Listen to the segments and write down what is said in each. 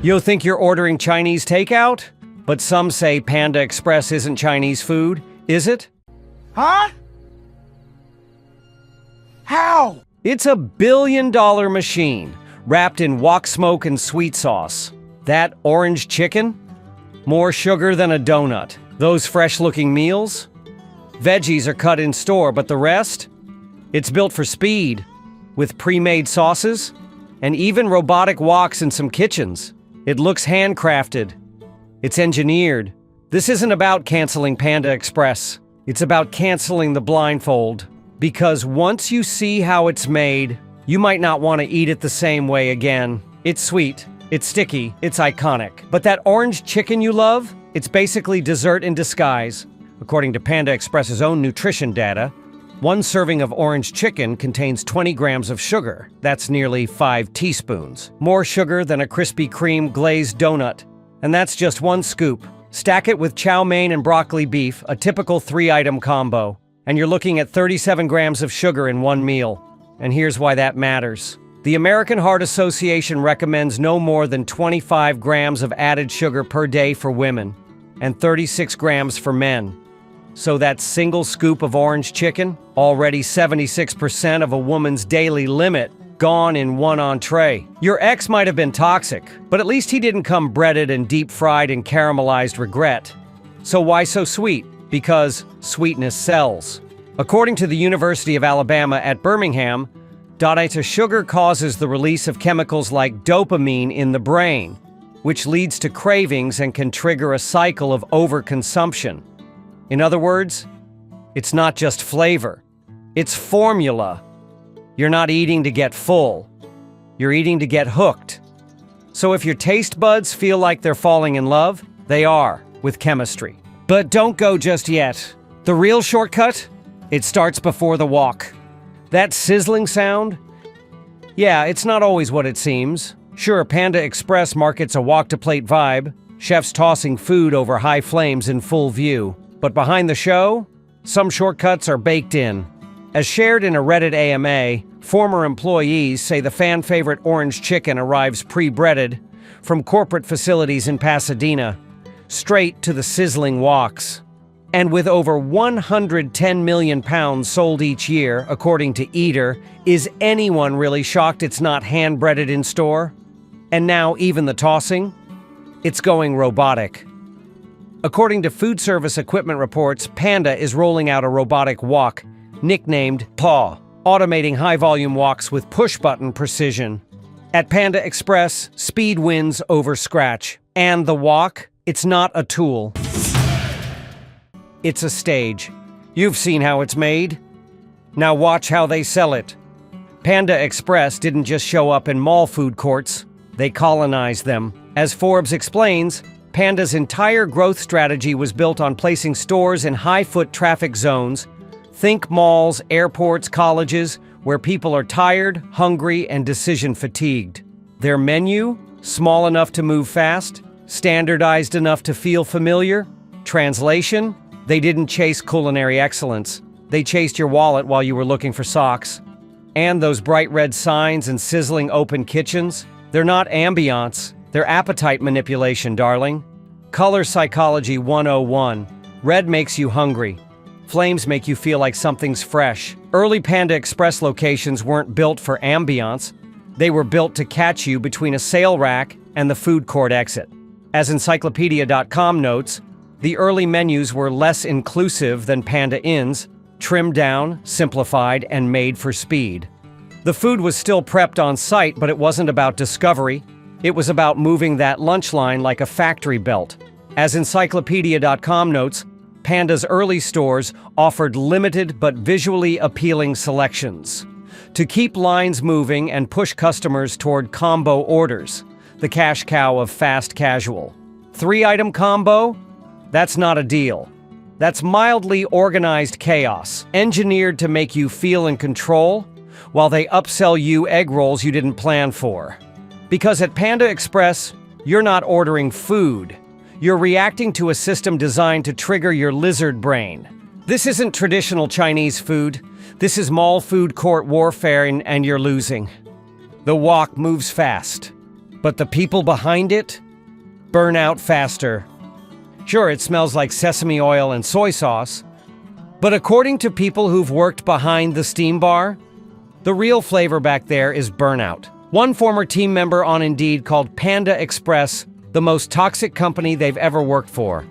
You'll think you're ordering Chinese takeout? But some say Panda Express isn't Chinese food, is it? Huh? How? It's a billion-dollar machine, wrapped in wok smoke and sweet sauce. That orange chicken? More sugar than a donut. Those fresh-looking meals? Veggies are cut in store, but the rest? It's built for speed, with pre-made sauces, and even robotic woks in some kitchens. It looks handcrafted. It's engineered. This isn't about canceling Panda Express. It's about canceling the blindfold. Because once you see how it's made, you might not want to eat it the same way again. It's sweet, it's sticky, it's iconic. But that orange chicken you love, it's basically dessert in disguise. According to Panda Express's own nutrition data, one serving of orange chicken contains 20 grams of sugar. That's nearly 5 teaspoons. More sugar than a Krispy Kreme glazed donut. And that's just one scoop. Stack it with chow mein and broccoli beef, a typical 3-item combo. And you're looking at 37 grams of sugar in one meal. And here's why that matters. The American Heart Association recommends no more than 25 grams of added sugar per day for women, and 36 grams for men. So that single scoop of orange chicken, already 76% of a woman's daily limit, gone in one entree. Your ex might have been toxic, but at least he didn't come breaded and deep-fried in caramelized regret. So why so sweet? Because sweetness sells. According to the University of Alabama at Birmingham, diet sugar causes the release of chemicals like dopamine in the brain, which leads to cravings and can trigger a cycle of overconsumption. In other words, it's not just flavor, it's formula. You're not eating to get full, you're eating to get hooked. So if your taste buds feel like they're falling in love, they are, with chemistry. But don't go just yet. The real shortcut? It starts before the wok. That sizzling sound? Yeah, it's not always what it seems. Sure, Panda Express markets a wok-to-plate vibe, chefs tossing food over high flames in full view. But behind the show, some shortcuts are baked in. As shared in a Reddit AMA, former employees say the fan-favorite orange chicken arrives pre-breaded from corporate facilities in Pasadena, straight to the sizzling woks. And with over 110 million pounds sold each year, according to Eater, is anyone really shocked it's not hand-breaded in store? And now even the tossing? It's going robotic. According to food service equipment reports, Panda is rolling out a robotic wok, nicknamed Paw, automating high-volume woks with push-button precision. At Panda Express, speed wins over scratch. And the wok? It's not a tool. It's a stage. You've seen how it's made. Now watch how they sell it. Panda Express didn't just show up in mall food courts, they colonized them. As Forbes explains, Panda's entire growth strategy was built on placing stores in high-foot traffic zones. Think malls, airports, colleges, where people are tired, hungry, and decision-fatigued. Their menu? Small enough to move fast? Standardized enough to feel familiar? Translation? They didn't chase culinary excellence. They chased your wallet while you were looking for socks. And those bright red signs and sizzling open kitchens? They're not ambiance. They're appetite manipulation, darling. Color Psychology 101. Red makes you hungry. Flames make you feel like something's fresh. Early Panda Express locations weren't built for ambiance. They were built to catch you between a sale rack and the food court exit. As Encyclopedia.com notes, the early menus were less inclusive than Panda Inn's, trimmed down, simplified, and made for speed. The food was still prepped on site, but it wasn't about discovery. It was about moving that lunch line like a factory belt. As Encyclopedia.com notes, Panda's early stores offered limited but visually appealing selections to keep lines moving and push customers toward combo orders, the cash cow of fast casual. 3-item combo? That's not a deal. That's mildly organized chaos, engineered to make you feel in control, while they upsell you egg rolls you didn't plan for. Because at Panda Express, you're not ordering food. You're reacting to a system designed to trigger your lizard brain. This isn't traditional Chinese food. This is mall food court warfare, and you're losing. The wok moves fast, But the people behind it burn out faster. Sure, it smells like sesame oil and soy sauce, but according to people who've worked behind the steam bar, the real flavor back there is burnout. One former team member on Indeed called Panda Express the most toxic company they've ever worked for.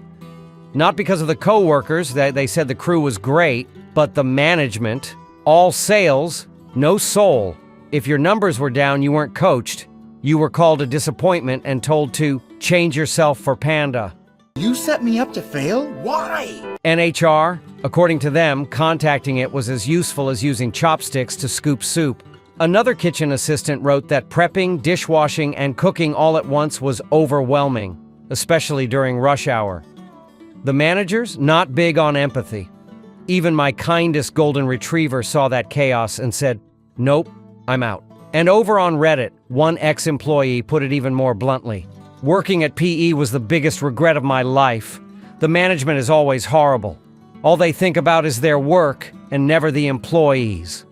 Not because of the co-workers, they said the crew was great, but the management, all sales, no soul. If your numbers were down, you weren't coached. You were called a disappointment and told to change yourself for Panda. You set me up to fail? Why? NHR, according to them, contacting it was as useful as using chopsticks to scoop soup. Another kitchen assistant wrote that prepping, dishwashing, and cooking all at once was overwhelming, especially during rush hour. The managers, not big on empathy. Even my kindest golden retriever saw that chaos and said, "Nope, I'm out." And over on Reddit, one ex-employee put it even more bluntly. "Working at PE was the biggest regret of my life. The management is always horrible. All they think about is their work and never the employees."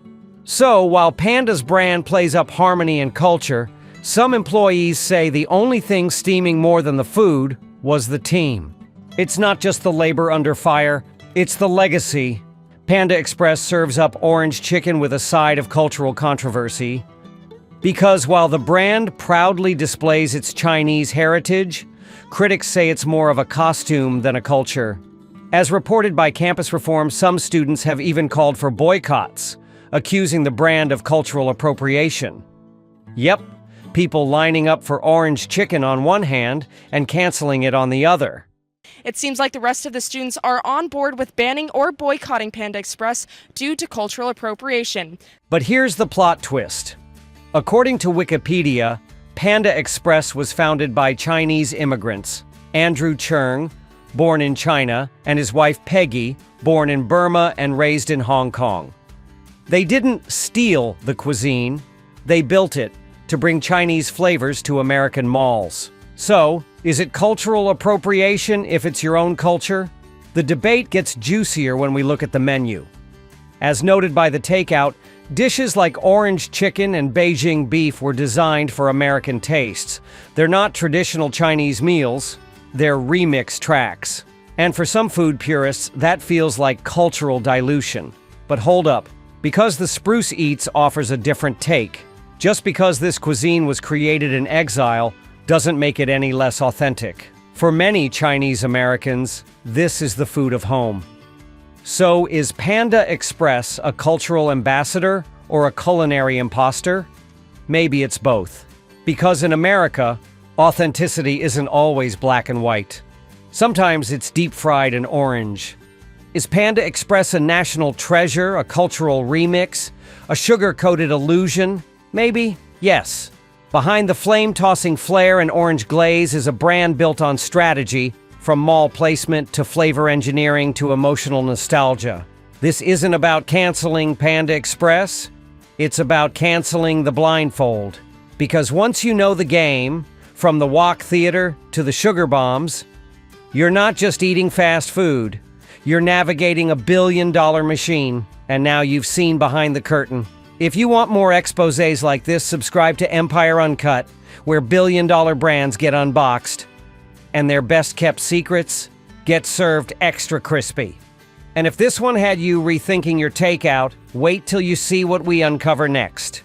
So, while Panda's brand plays up harmony and culture, some employees say the only thing steaming more than the food was the team. It's not just the labor under fire, it's the legacy. Panda Express serves up orange chicken with a side of cultural controversy. Because while the brand proudly displays its Chinese heritage, critics say it's more of a costume than a culture. As reported by Campus Reform, some students have even called for boycotts, accusing the brand of cultural appropriation. Yep, people lining up for orange chicken on one hand and canceling it on the other. It seems like the rest of the students are on board with banning or boycotting Panda Express due to cultural appropriation. But here's the plot twist. According to Wikipedia, Panda Express was founded by Chinese immigrants, Andrew Cheung, born in China, and his wife Peggy, born in Burma and raised in Hong Kong. They didn't steal the cuisine, they built it to bring Chinese flavors to American malls. So, is it cultural appropriation if it's your own culture? The debate gets juicier when we look at the menu. As noted by the takeout, dishes like orange chicken and Beijing beef were designed for American tastes. They're not traditional Chinese meals, they're remix tracks. And for some food purists, that feels like cultural dilution. But hold up. Because the Spruce Eats offers a different take. Just because this cuisine was created in exile doesn't make it any less authentic. For many Chinese Americans, this is the food of home. So, is Panda Express a cultural ambassador or a culinary imposter? Maybe it's both. Because in America, authenticity isn't always black and white. Sometimes it's deep-fried and orange. Is Panda Express a national treasure, a cultural remix, a sugar-coated illusion? Maybe, yes. Behind the flame-tossing flair and orange glaze is a brand built on strategy, from mall placement to flavor engineering to emotional nostalgia. This isn't about canceling Panda Express, it's about canceling the blindfold. Because once you know the game, from the wok theater to the sugar bombs, you're not just eating fast food. You're navigating a billion-dollar machine, and now you've seen behind the curtain. If you want more exposés like this, subscribe to Empire Uncut, where billion-dollar brands get unboxed, and their best-kept secrets get served extra crispy. And if this one had you rethinking your takeout, wait till you see what we uncover next.